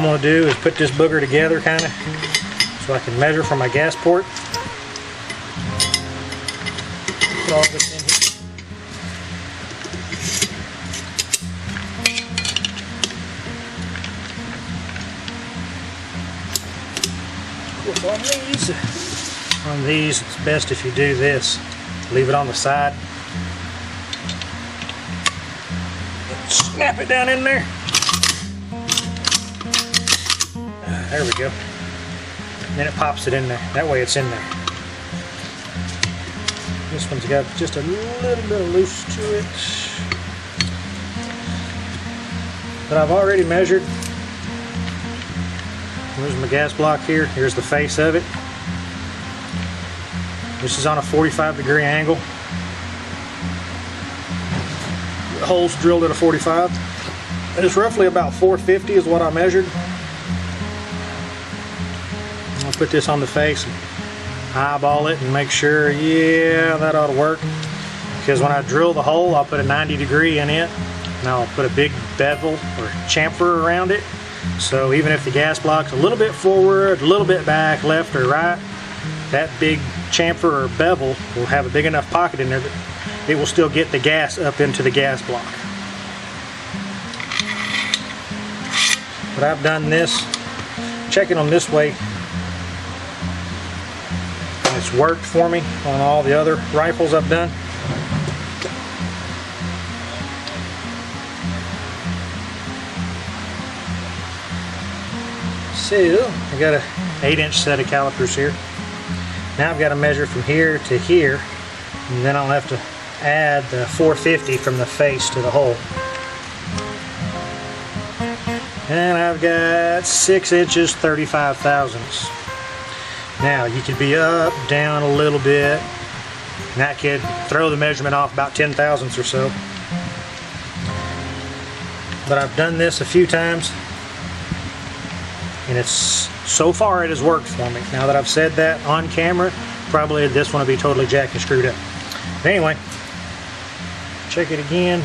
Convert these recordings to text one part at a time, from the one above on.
going to do is put this booger together kind of so I can measure from my gas port. Put all this in here. Of course, on these it's best if you do this. Leave it on the side. Snap it down in there. There we go. And then it pops it in there. That way it's in there. This one's got just a little bit of loose to it. But I've already measured. There's my gas block here. Here's the face of it. This is on a 45-degree angle. The hole's drilled at a 45. It's roughly about 450 is what I measured. I'll put this on the face and eyeball it and make sure, yeah, that ought to work. Because when I drill the hole, I'll put a 90-degree in it. And I'll put a big bevel or chamfer around it. So even if the gas block's a little bit forward, a little bit back, left or right, that big chamfer or bevel will have a big enough pocket in there that it will still get the gas up into the gas block. But I've done this, checking on this way, and it's worked for me on all the other rifles I've done. So I got an 8-inch set of calipers here. Now I've got to measure from here to here, and then I'll have to add the 450 from the face to the hole. And I've got 6 inches 35 thousandths. Now you could be up, down a little bit, and that could throw the measurement off about 10 thousandths or so. But I've done this a few times, and so far it has worked for me. Now that I've said that on camera, probably this one will be totally jacked and screwed up. But anyway, check it again.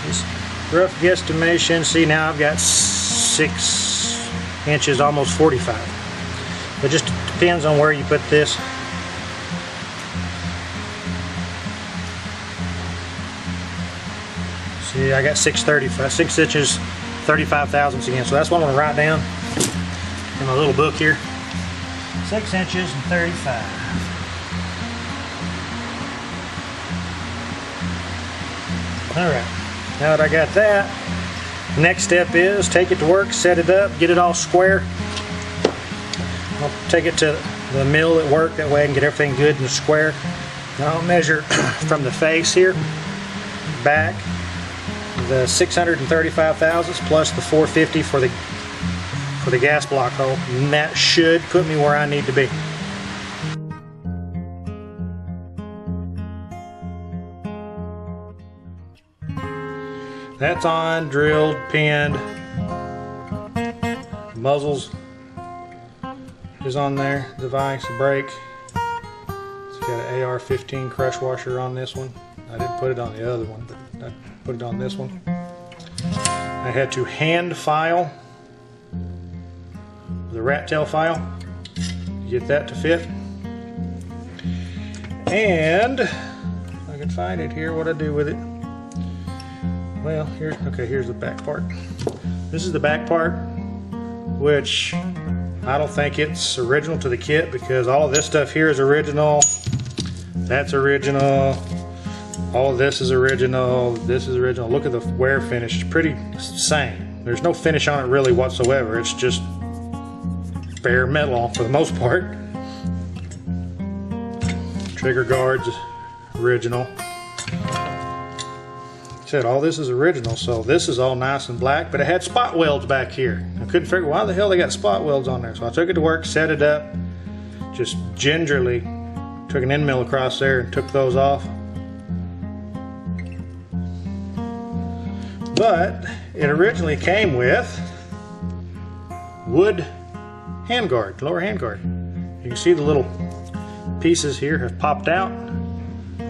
Just rough guesstimation. See, now I've got 6 inches, almost 45. It just depends on where you put this. See, I got 6 inches 35 thousandths again. So that's what I'm going to write down in my little book here. 6 inches and 35. Alright, now that I got that, next step is take it to work, set it up, get it all square. I'll take it to the mill at work, that way I can get everything good and square. Now I'll measure from the face here, back, the 635 thousandths plus the 450 for the gas block hole, and that should put me where I need to be. That's on, drilled, pinned. Muzzles is on there, device, brake. It's got an AR-15 crush washer on this one. I didn't put it on the other one, but I put it on this one. I had to hand file the rat tail file to get that to fit. And if I can find it here, what I do with it. Well, here's the back part. This is the back part, which I don't think it's original to the kit, because all of this stuff here is original. That's original. All of this is original. This is original. Look at the wear finish. It's pretty same. There's no finish on it really whatsoever. It's just bare metal for the most part. Trigger guards, original. Said all this is original, so this is all nice and black, but it had spot welds back here. I couldn't figure why the hell they got spot welds on there. So I took it to work, set it up, just gingerly took an end mill across there and took those off. But it originally came with wood handguard, lower handguard. You can see the little pieces here have popped out.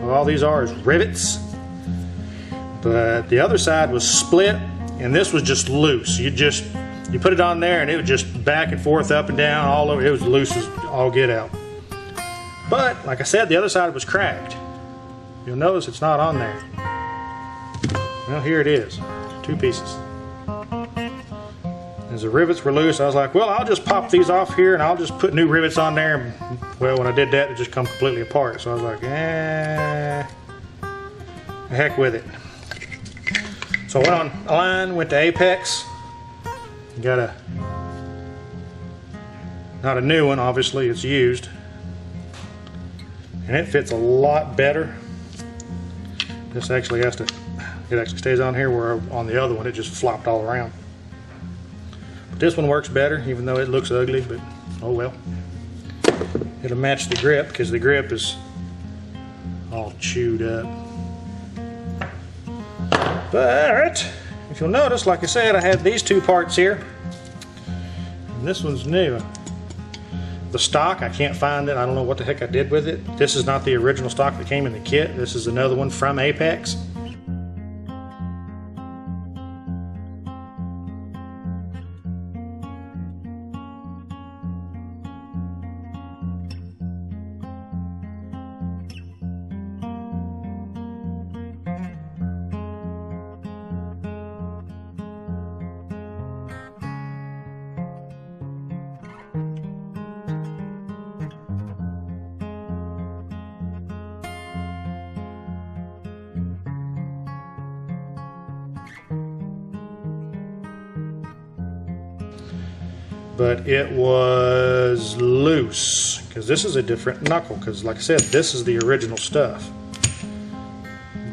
All these are is rivets. But the other side was split, and this was just loose. You put it on there and it was just back and forth, up and down, all over. It was loose as all get out. But like I said, the other side was cracked. You'll notice it's not on there. Well, here it is, 2 pieces. As the rivets were loose, I was like, well, I'll just pop these off here and I'll just put new rivets on there. Well, when I did that, it just come completely apart. So I was like, heck with it. So I went on a line, went to Apex. Got not a new one, obviously, it's used. And it fits a lot better. This actually it actually stays on here, where on the other one it just flopped all around. But this one works better, even though it looks ugly, but oh well. It'll match the grip, because the grip is all chewed up. But if you'll notice, like I said, I had these 2 parts here, and this one's new. The stock, I can't find it. I don't know what the heck I did with it. This is not the original stock that came in the kit. This is another one from Apex. But it was loose, because this is a different knuckle, because like I said, this is the original stuff.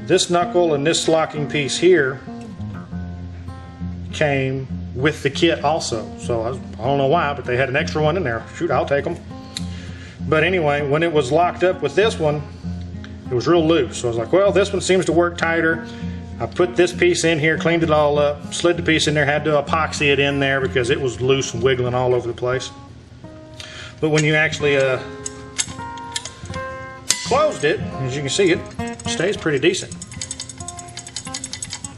This knuckle and this locking piece here came with the kit also. So I don't know why, but they had an extra one in there. Shoot, I'll take them. But anyway, when it was locked up with this one, it was real loose. So I was like, well, this one seems to work tighter. I put this piece in here, cleaned it all up, slid the piece in there, had to epoxy it in there because it was loose and wiggling all over the place. But when you actually closed it, as you can see, it stays pretty decent.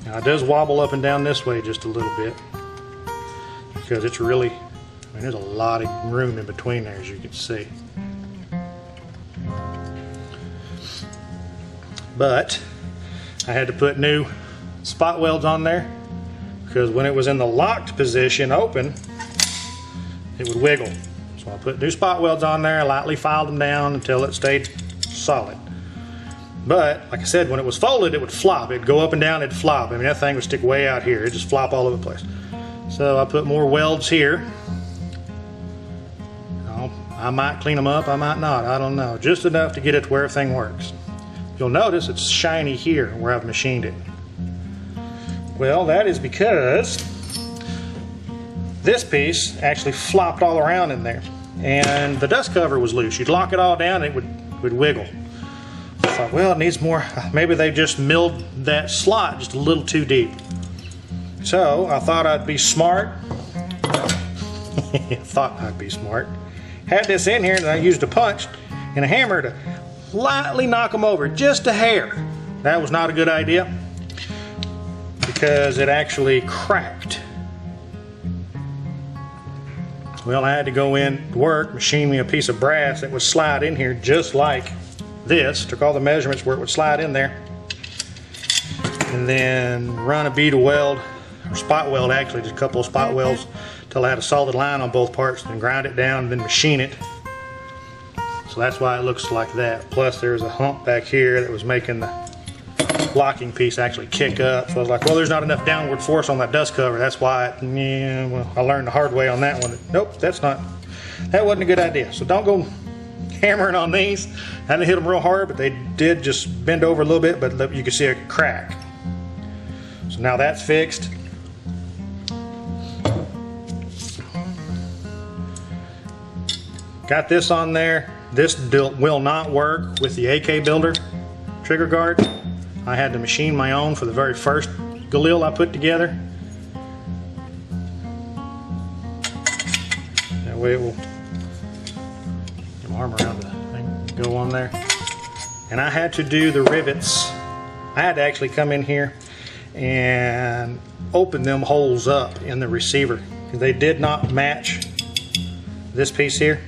Now it does wobble up and down this way just a little bit, because it's really, I mean, there's a lot of room in between there, as you can see. But I had to put new spot welds on there, because when it was in the locked position open, it would wiggle. So I put new spot welds on there, lightly filed them down until it stayed solid. But like I said, when it was folded, it would flop. It'd go up and down, it'd flop. I mean, that thing would stick way out here. It'd just flop all over the place. So I put more welds here. I might clean them up, I might not, I don't know. Just enough to get it to where everything works. You'll notice it's shiny here where I've machined it. Well, that is because this piece actually flopped all around in there, and the dust cover was loose. You'd lock it all down and it would wiggle. I thought, well, it needs more. Maybe they just milled that slot just a little too deep. So I thought I'd be smart. Had this in here, and I used a punch and a hammer to lightly knock them over, just a hair. That was not a good idea, because it actually cracked. Well, I had to go in to work, machine me a piece of brass that would slide in here just like this. Took all the measurements where it would slide in there, and then run a bead of weld, or spot weld actually, just a couple of spot welds, till I had a solid line on both parts, then grind it down and then machine it. So that's why it looks like that. Plus there's a hump back here that was making the locking piece actually kick up. So I was like, well, there's not enough downward force on that dust cover. That's why well, I learned the hard way on that one. Nope, that wasn't a good idea. So don't go hammering on these. I didn't hit them real hard, but they did just bend over a little bit, but you can see a crack. So now that's fixed. Got this on there. This will not work with the AK Builder trigger guard. I had to machine my own for the very first Galil I put together. That way it will get my arm around the thing, go on there. And I had to do the rivets. I had to actually come in here and open them holes up in the receiver. They did not match this piece here.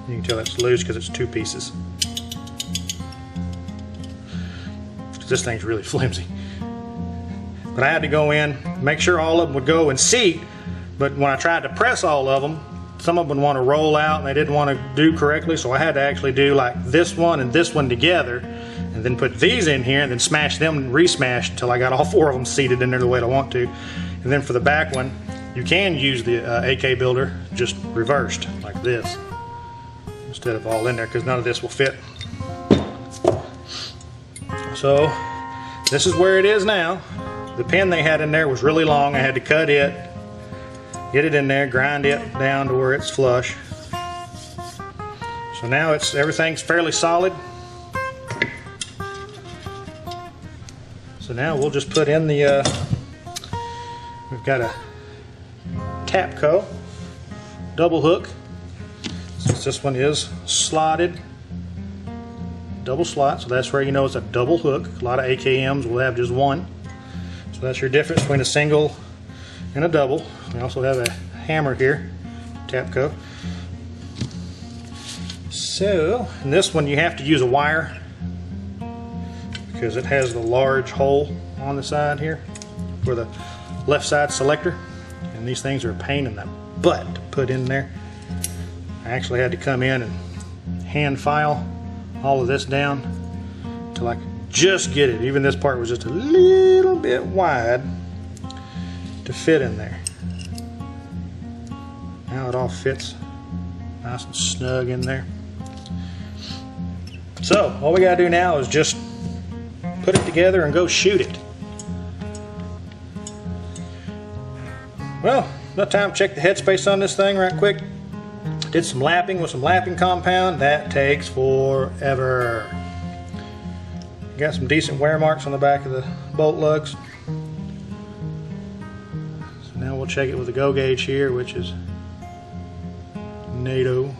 You can tell it's loose because it's two pieces. This thing's really flimsy. But I had to go in, make sure all of them would go and seat, but when I tried to press all of them, some of them would want to roll out and they didn't want to do correctly, so I had to actually do like this one and this one together, and then put these in here and then smash them and re-smash until I got all four of them seated in there the way I want to. And then for the back one, you can use the AK builder just reversed like this instead of all in there, because none of this will fit. So this is where it is now. The pin they had in there was really long. I had to cut it, get it in there, grind it down to where it's flush. So now everything's fairly solid. So now we'll just put in the, we've got a Tapco double hook. Since this one is slotted, double slot, so that's where you know it's a double hook. A lot of AKMs will have just one. So that's your difference between a single and a double. We also have a hammer here, Tapco. So, in this one you have to use a wire because it has the large hole on the side here for the left side selector. And these things are a pain in the butt to put in there. I actually had to come in and hand file all of this down until I could just get it. Even this part was just a little bit wide to fit in there. Now it all fits nice and snug in there. So all we gotta do now is just put it together and go shoot it. Well, enough time to check the headspace on this thing right quick. Did some lapping with some lapping compound. That takes forever. Got some decent wear marks on the back of the bolt lugs. So now we'll check it with the go gauge here, which is NATO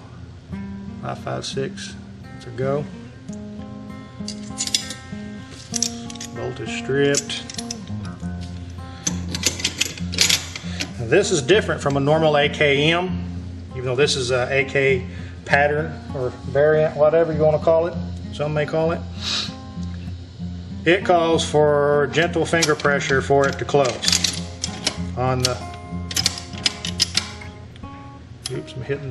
556. It's a go. Bolt is stripped. Now this is different from a normal AKM, even though this is a AK pattern or variant, whatever you want to call it. Some may call it. It calls for gentle finger pressure for it to close on the, oops, I'm hitting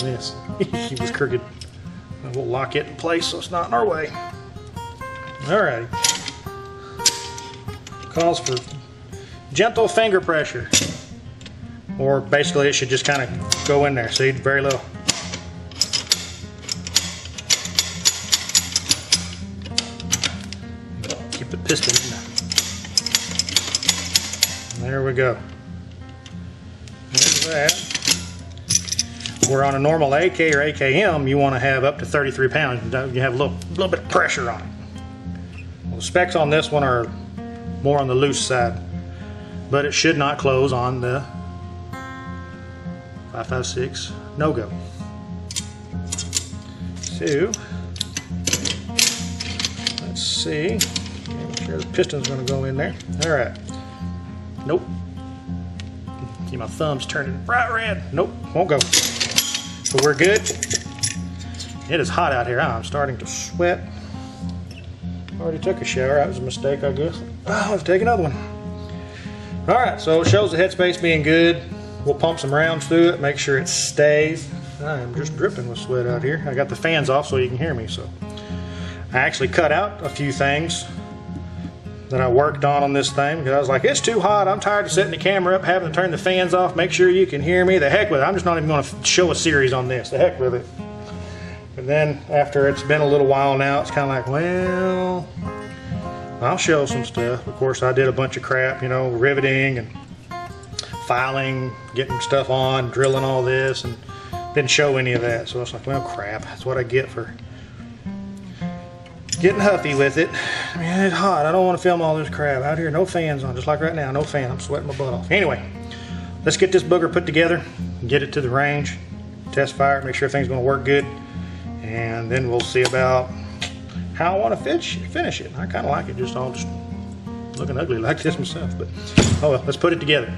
this. He was crooked. We'll lock it in place so it's not in our way. Alrighty. Calls for gentle finger pressure. Or basically it should just kind of go in there. See, very little. Keep the piston in there. There we go. There's that. Where on a normal AK or AKM, you want to have up to 33 pounds. You have a little bit of pressure on it. Well, the specs on this one are more on the loose side, but it should not close on the 556 no-go. So, let's see. Make sure the piston's going to go in there. All right. Nope. See, my thumb's turning bright red. Nope, won't go. So we're good. It is hot out here. I'm starting to sweat. Already took a shower. That was a mistake, I guess. Oh, let's take another one. All right, so it shows the headspace being good. We'll pump some rounds through it, make sure it stays. I am just dripping with sweat out here. I got the fans off so you can hear me. So I actually cut out a few things that I worked on this thing because I was like, it's too hot. I'm tired of setting the camera up, having to turn the fans off, make sure you can hear me. The heck with it. I'm just not even going to show a series on this. The heck with it. And then after it's been a little while now, it's kind of like, well, I'll show some stuff. Of course, I did a bunch of crap, you know, riveting and filing, getting stuff on, drilling all this, and didn't show any of that. So I was like, well, crap. That's what I get for getting huffy with it. I mean, it's hot. I don't want to film all this crap out here. No fans on, just like right now. No fan. I'm sweating my butt off. Anyway, let's get this booger put together, get it to the range, test fire it, make sure everything's going to work good, and then we'll see about how I want to finish it. I kind of like it just all just looking ugly like this myself, but oh well, let's put it together.